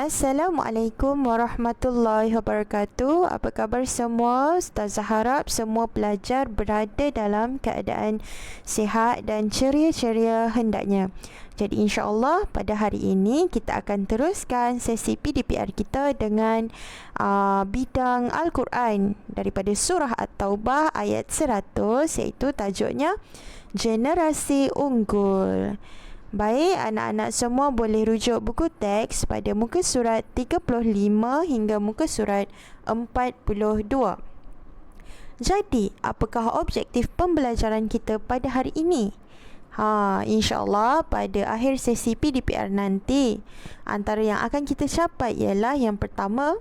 Assalamualaikum warahmatullahi wabarakatuh. Apa khabar semua? Ustazah harap semua pelajar berada dalam keadaan sihat dan ceria-ceria hendaknya. Jadi insya-Allah pada hari ini kita akan teruskan sesi PDPR kita dengan bidang Al-Quran daripada surah At-Taubah ayat 100, iaitu tajuknya Generasi Unggul. Baik, anak-anak semua boleh rujuk buku teks pada muka surat 35 hingga muka surat 42. Jadi, apakah objektif pembelajaran kita pada hari ini? InsyaAllah pada akhir sesi PDPR nanti, antara yang akan kita capai ialah yang pertama,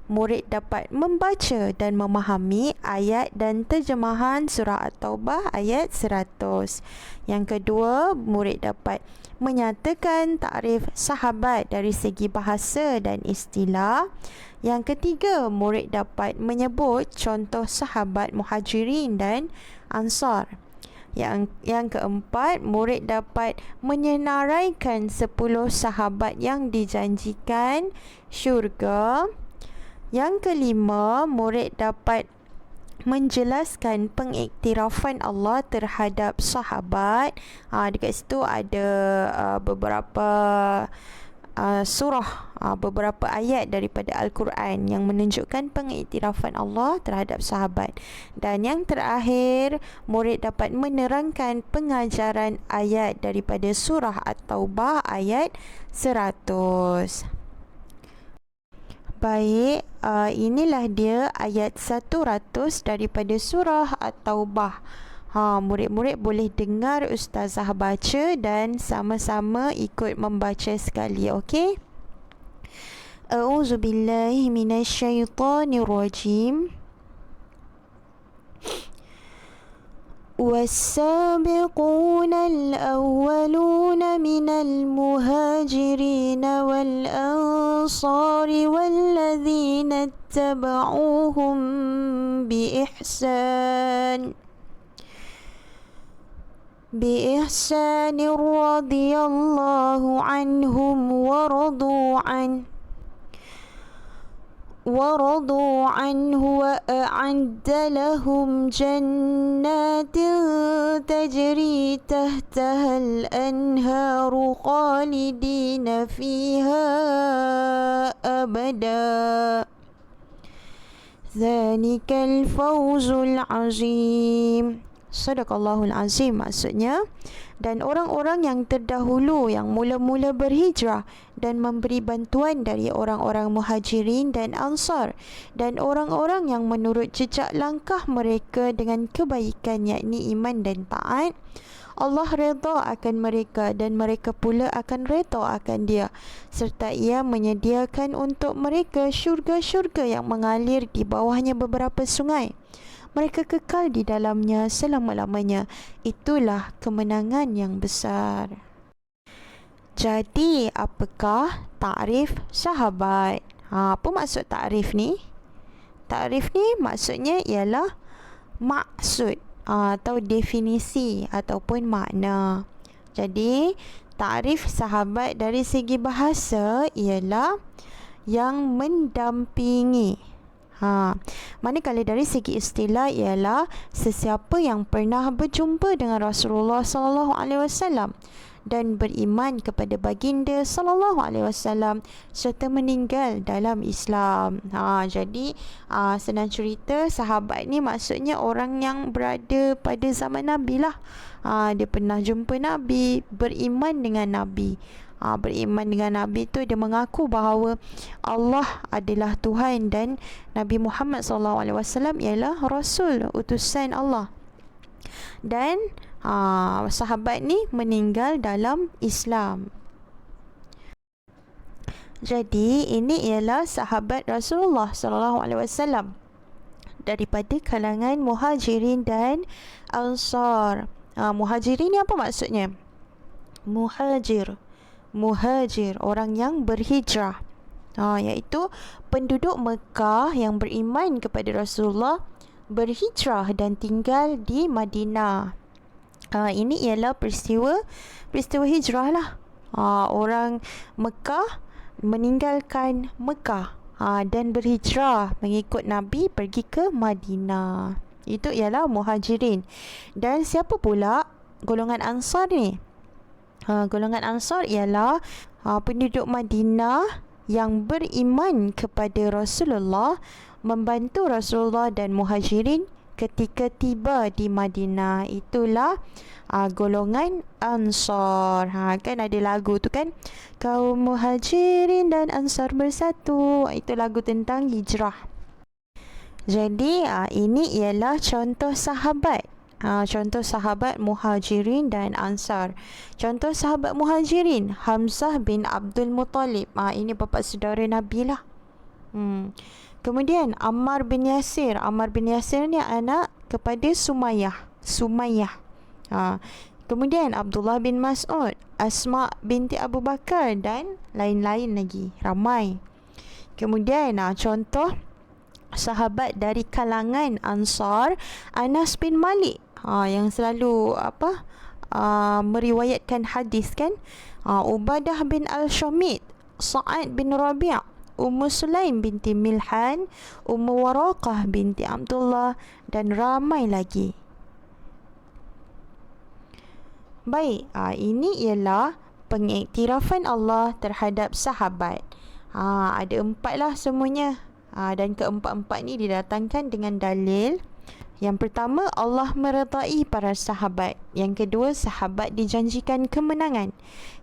murid dapat membaca dan memahami ayat dan terjemahan surah At-Taubah ayat 100. Yang kedua, murid dapat menyatakan takrif sahabat dari segi bahasa dan istilah. Yang ketiga, murid dapat menyebut contoh sahabat Muhajirin dan Ansar. Yang keempat, murid dapat menyenaraikan 10 sahabat yang dijanjikan syurga. Yang kelima, murid dapat menjelaskan pengiktirafan Allah terhadap sahabat. Dekat situ ada beberapa surah, beberapa ayat daripada Al-Quran yang menunjukkan pengiktirafan Allah terhadap sahabat. Dan yang terakhir, murid dapat menerangkan pengajaran ayat daripada surah At-Taubah ayat 100. Baik, inilah dia ayat 100 daripada surah At-Taubah. Murid-murid boleh dengar ustazah baca dan sama-sama ikut membaca sekali, okey? A'udzubillahi minasyaitonirrajim. والسابقون الأولون من المهاجرين والأنصار والذين اتبعوهم بإحسان رضي الله عنهم ورضوا عنه وأعد لهم جنات تجري تحتها الأنهار خالدين فيها أبدا ذلك الفوز العظيم. Sadaqallahul Azim, maksudnya, dan orang-orang yang terdahulu yang mula-mula berhijrah dan memberi bantuan dari orang-orang Muhajirin dan Ansar, dan orang-orang yang menurut jejak langkah mereka dengan kebaikan, yakni iman dan taat, Allah redha akan mereka dan mereka pula akan redha akan dia, serta ia menyediakan untuk mereka syurga-syurga yang mengalir di bawahnya beberapa sungai. Mereka kekal di dalamnya selama-lamanya. Itulah kemenangan yang besar. Jadi, apakah takrif sahabat? Apa maksud takrif ni? Takrif ni maksudnya ialah maksud atau definisi ataupun makna. Jadi, takrif sahabat dari segi bahasa ialah yang mendampingi. Manakala dari segi istilah ialah sesiapa yang pernah berjumpa dengan Rasulullah sallallahu alaihi wasallam dan beriman kepada baginda sallallahu alaihi wasallam serta meninggal dalam Islam. Jadi senang cerita, sahabat ni maksudnya orang yang berada pada zaman Nabi lah. Dia pernah jumpa Nabi, beriman dengan Nabi. Beriman dengan Nabi tu dia mengaku bahawa Allah adalah Tuhan dan Nabi Muhammad SAW ialah Rasul, utusan Allah. Dan sahabat ni meninggal dalam Islam. Jadi ini ialah sahabat Rasulullah SAW daripada kalangan Muhajirin dan Ansar. Muhajirin ni apa maksudnya? Muhajir, orang yang berhijrah, iaitu penduduk Mekah yang beriman kepada Rasulullah, berhijrah dan tinggal di Madinah. Ini ialah peristiwa hijrah lah. Orang Mekah meninggalkan Mekah dan berhijrah mengikut Nabi pergi ke Madinah. Itu ialah muhajirin. Dan siapa pula golongan Ansar ni? Golongan Ansar ialah penduduk Madinah yang beriman kepada Rasulullah, membantu Rasulullah dan muhajirin ketika tiba di Madinah. Itulah golongan Ansar. Kan ada lagu tu kan, kaum muhajirin dan Ansar bersatu. Itu lagu tentang hijrah. Jadi ini ialah contoh sahabat. Contoh sahabat muhajirin dan Ansar. Contoh sahabat muhajirin, Hamzah bin Abdul Muttalib. Ini bapa saudara Nabi lah. Kemudian Ammar bin Yasir. Ammar bin Yasir ni anak kepada Sumayyah. Kemudian Abdullah bin Mas'ud, Asma binti Abu Bakar dan lain-lain lagi. Ramai. Kemudian contoh sahabat dari kalangan Ansar, Anas bin Malik, yang selalu meriwayatkan hadis kan. Ubadah bin Al-Shamit, Sa'ad bin Rabi', Ummu Sulaim binti Milhan, Ummu Waraqah binti Abdullah dan ramai lagi. Baik, ini ialah pengiktirafan Allah terhadap sahabat. Ada 4 lah semuanya. Dan keempat-empat ni didatangkan dengan dalil. Yang pertama, Allah meredai para sahabat. Yang kedua, sahabat dijanjikan kemenangan.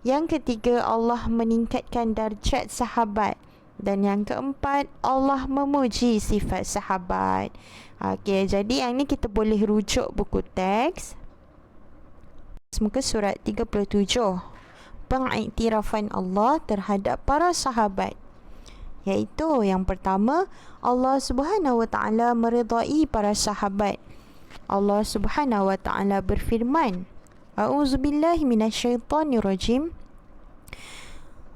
Yang ketiga, Allah meningkatkan darjat sahabat. Dan yang keempat, Allah memuji sifat sahabat. Okey, jadi yang ni kita boleh rujuk buku teks. Muka surat 37. Pengiktirafan Allah terhadap para sahabat. Iaitu yang pertama, Allah Subhanahu wa taala meridai para sahabat. Allah Subhanahu wa taala berfirman, A'udzubillahi minasyaitonirrajim.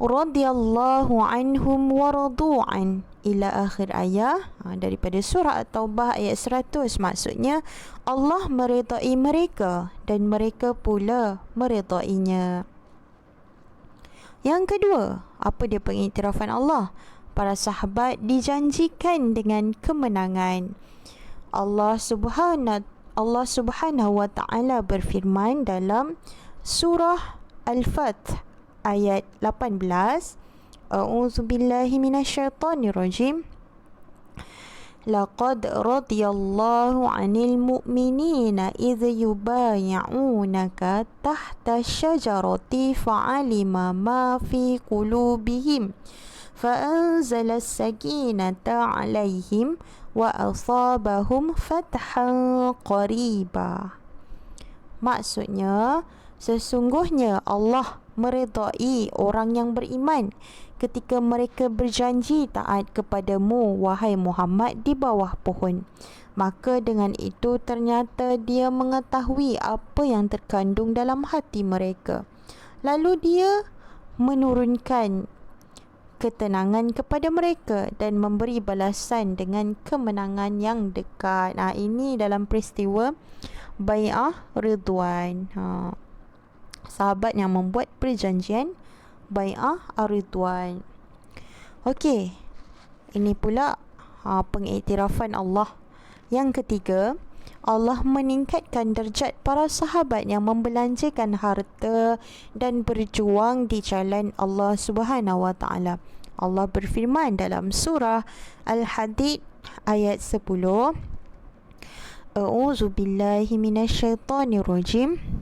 Radhiyallahu anhum wa radu'an ila akhir ayat. Daripada surah At-Taubah ayat 100. Maksudnya Allah meridai mereka dan mereka pula meridainya. Yang kedua, apa dia pengiktirafan Allah? Para sahabat dijanjikan dengan kemenangan. Allah Subhanahu wa taala berfirman dalam surah Al-Fath ayat 18. A'udzubillahi minasyaitonirrajim. Laqad radiyallahu 'anil mu'minina idh yubay'unaka tahta syajarati fa'alima ma fi qulubihim fa'anzala as-sakinata 'alaihim wa asabahum fathan qariba. Maksudnya, sesungguhnya Allah meredai orang yang beriman ketika mereka berjanji taat kepadamu, wahai Muhammad, di bawah pohon. Maka dengan itu ternyata dia mengetahui apa yang terkandung dalam hati mereka. Lalu dia menurunkan ketenangan kepada mereka dan memberi balasan dengan kemenangan yang dekat. Ini dalam peristiwa Bai'ah Ridwan. Sahabat yang membuat perjanjian Bai'ah Ridwan. Okey, ini pula pengiktirafan Allah. Yang ketiga, Allah meningkatkan darjat para sahabat yang membelanjakan harta dan berjuang di jalan Allah Subhanahu wa taala. Allah berfirman dalam surah Al-Hadid ayat 10. A'udzubillahi minasyaitonirrajim.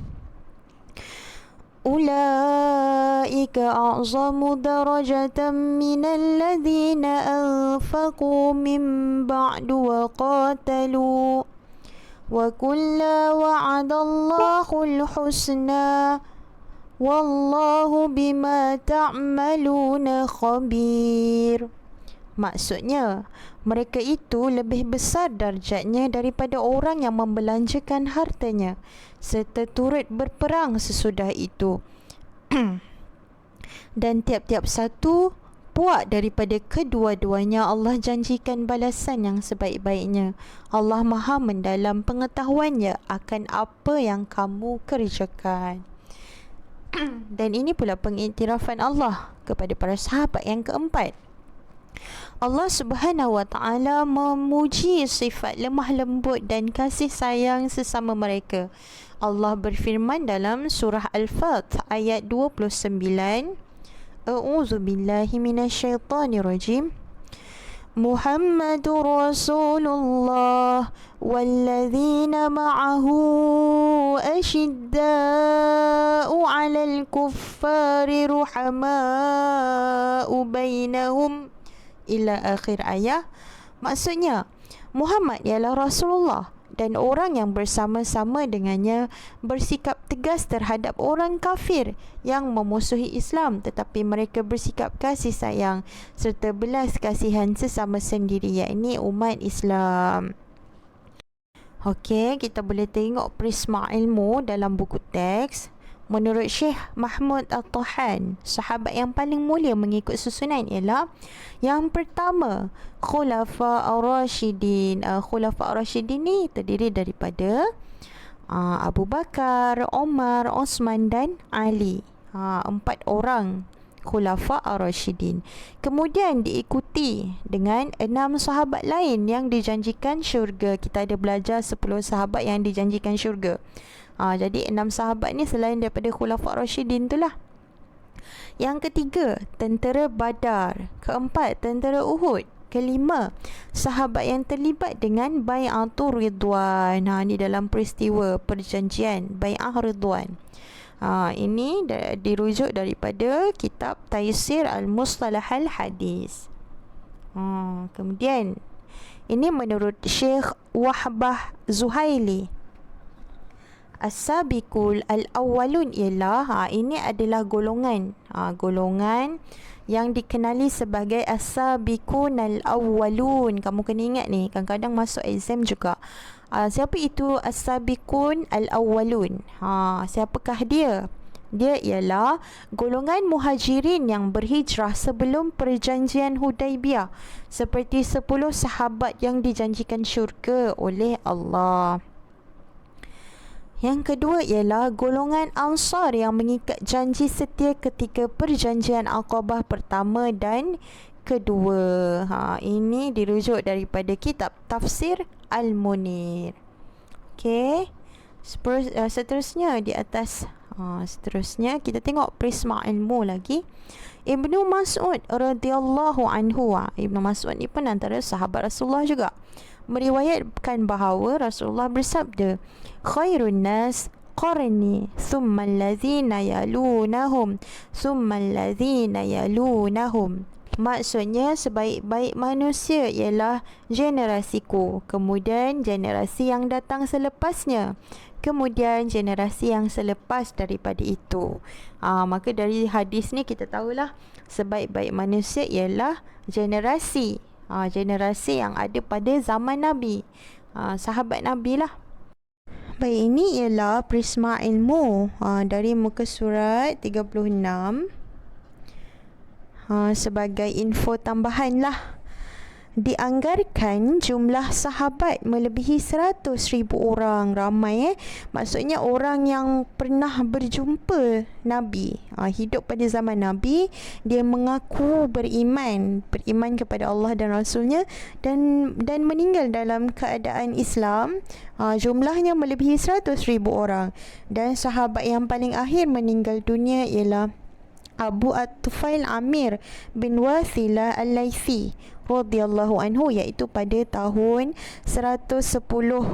Ulaika a'zamu darajatan minal ladzina anfaqu min ba'du wa qatalu wa kulla wa'adallahul husna wallahu bima ta'maluna khabir. Maksudnya, mereka itu lebih besar darjatnya daripada orang yang membelanjakan hartanya serta turut berperang sesudah itu. Dan tiap-tiap satu puak daripada kedua-duanya Allah janjikan balasan yang sebaik-baiknya. Allah Maha mendalam pengetahuannya akan apa yang kamu kerjakan. Dan ini pula pengiktirafan Allah kepada para sahabat yang keempat. Allah Subhanahu wa taala memuji sifat lemah lembut dan kasih sayang sesama mereka. Allah berfirman dalam surah Al-Fath ayat 29, A'udzu billahi minasyaitonir rajim. Muhammadur Rasulullah walladzina ma'ahu asyidda'u 'alal kuffari ruhama'u bainahum ila akhir ayat. Maksudnya Muhammad ialah Rasulullah dan orang yang bersama-sama dengannya bersikap tegas terhadap orang kafir yang memusuhi Islam, tetapi mereka bersikap kasih sayang serta belas kasihan sesama sendiri, yakni umat Islam. Okey, kita boleh tengok prisma ilmu dalam buku teks. Menurut Syekh Mahmud At-Tahan, sahabat yang paling mulia mengikut susunan ialah yang pertama, Khulafa Ar-Rashidin. Khulafa Ar-Rashidin ni terdiri daripada Abu Bakar, Omar, Osman dan Ali. 4 orang Khulafa Ar-Rashidin. Kemudian diikuti dengan 6 sahabat lain yang dijanjikan syurga. Kita ada belajar 10 sahabat yang dijanjikan syurga. Jadi 6 sahabat ni selain daripada Khulafa Ar-Rashidin tu lah. Yang ketiga, tentera Badar. Keempat, tentera Uhud. Kelima, sahabat yang terlibat dengan Bai'atul Ridwan. Ni dalam peristiwa perjanjian Bai'ah Ridwan. Ini dirujuk daripada kitab Taisir Al-Mustalah Al-Hadis. Kemudian ini menurut Syekh Wahbah Zuhaili, As-Sabiqul Al-Awwalun ialah ini adalah golongan golongan yang dikenali sebagai As-Sabiqun Al-Awwalun. Kamu kena ingat ni, kadang-kadang masuk exam juga. Siapa itu As-Sabiqun Al-Awwalun? Siapakah dia? Dia ialah golongan muhajirin yang berhijrah sebelum perjanjian Hudaibiyah, seperti 10 sahabat yang dijanjikan syurga oleh Allah. Yang kedua ialah golongan Ansar yang mengikat janji setia ketika perjanjian Aqabah pertama dan kedua. Ini dirujuk daripada kitab Tafsir Al-Munir. Okey. Seterusnya di atas seterusnya kita tengok prisma ilmu lagi. Ibnu Mas'ud radhiyallahu anhu. Ibnu Mas'ud ni pun antara sahabat Rasulullah juga. Meriwayatkan bahawa Rasulullah bersabda, khairun nas qarni thumma allazina yalunahum thumma allazina yalunahum. Maksudnya sebaik-baik manusia ialah generasiku, kemudian generasi yang datang selepasnya, kemudian generasi yang selepas daripada itu. Maka dari hadis ni kita tahulah sebaik-baik manusia ialah generasi yang ada pada zaman Nabi, sahabat Nabi lah. Baik, ini ialah prisma ilmu dari muka surat 36. Sebagai info tambahan lah, dianggarkan jumlah sahabat melebihi 100,000 orang. Ramai maksudnya orang yang pernah berjumpa Nabi, hidup pada zaman Nabi, dia mengaku beriman kepada Allah dan Rasulnya, dan meninggal dalam keadaan Islam. Jumlahnya melebihi 100,000 orang. Dan sahabat yang paling akhir meninggal dunia ialah Abu At-Tufail Amir bin Wathilah Al-Laythi radhiyallahu anhu, iaitu pada tahun 110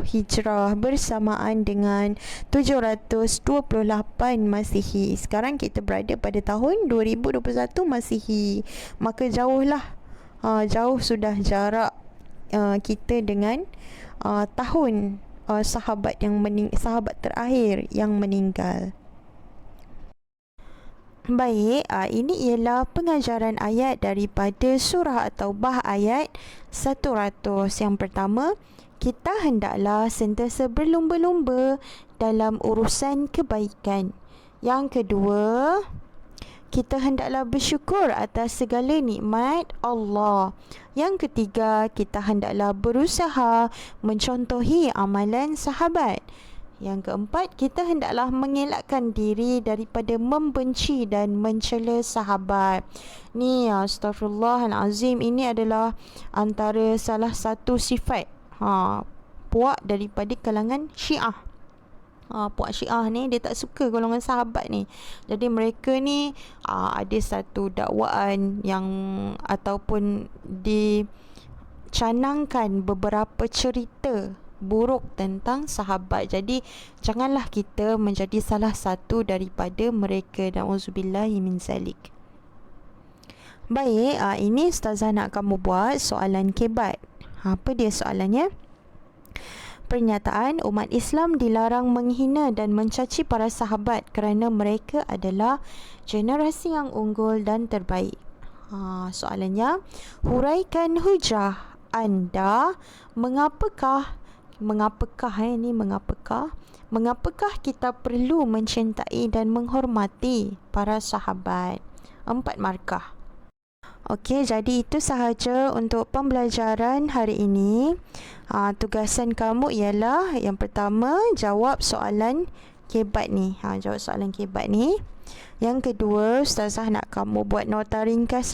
Hijrah bersamaan dengan 728 Masihi. Sekarang kita berada pada tahun 2021 Masihi. Maka jauh sudah jarak kita dengan tahun sahabat terakhir yang meninggal. Baik, ini ialah pengajaran ayat daripada surah At-Taubah ayat 100. Yang pertama, kita hendaklah sentiasa berlumba-lumba dalam urusan kebaikan. Yang kedua, kita hendaklah bersyukur atas segala nikmat Allah. Yang ketiga, kita hendaklah berusaha mencontohi amalan sahabat. Yang keempat, kita hendaklah mengelakkan diri daripada membenci dan mencela sahabat. Ni astagfirullahalazim, ini adalah antara salah satu sifat puak daripada kalangan Syiah. Puak Syiah ni dia tak suka golongan sahabat ni. Jadi mereka ni ada satu dakwaan yang ataupun dicanangkan beberapa cerita buruk tentang sahabat. Jadi janganlah kita menjadi salah satu daripada mereka. Na'udzubillahi min zalik. Baik, ini ustazah nak kamu buat soalan kebat. Apa dia soalannya? Pernyataan umat Islam dilarang menghina dan mencaci para sahabat kerana mereka adalah generasi yang unggul dan terbaik. Soalannya, huraikan hujah anda mengapakah kita perlu mencintai dan menghormati para sahabat? 4 markah. Okey, jadi itu sahaja untuk pembelajaran hari ini. Tugasan kamu ialah yang pertama, jawab soalan kebat ni. Jawab soalan kebat ni. Yang kedua, ustazah nak kamu buat nota ringkas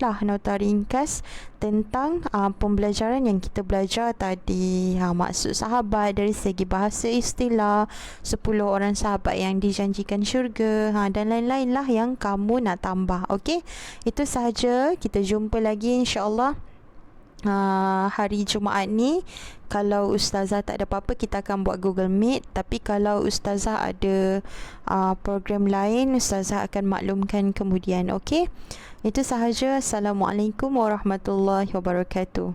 tentang pembelajaran yang kita belajar tadi. Maksud sahabat dari segi bahasa istilah, 10 orang sahabat yang dijanjikan syurga, dan lain-lain lah yang kamu nak tambah. Okey, itu sahaja. Kita jumpa lagi insya-Allah hari Jumaat ni. Kalau ustazah tak ada apa-apa, kita akan buat Google Meet. Tapi kalau ustazah ada program lain, ustazah akan maklumkan kemudian. Okey, itu sahaja. Assalamualaikum warahmatullahi wabarakatuh.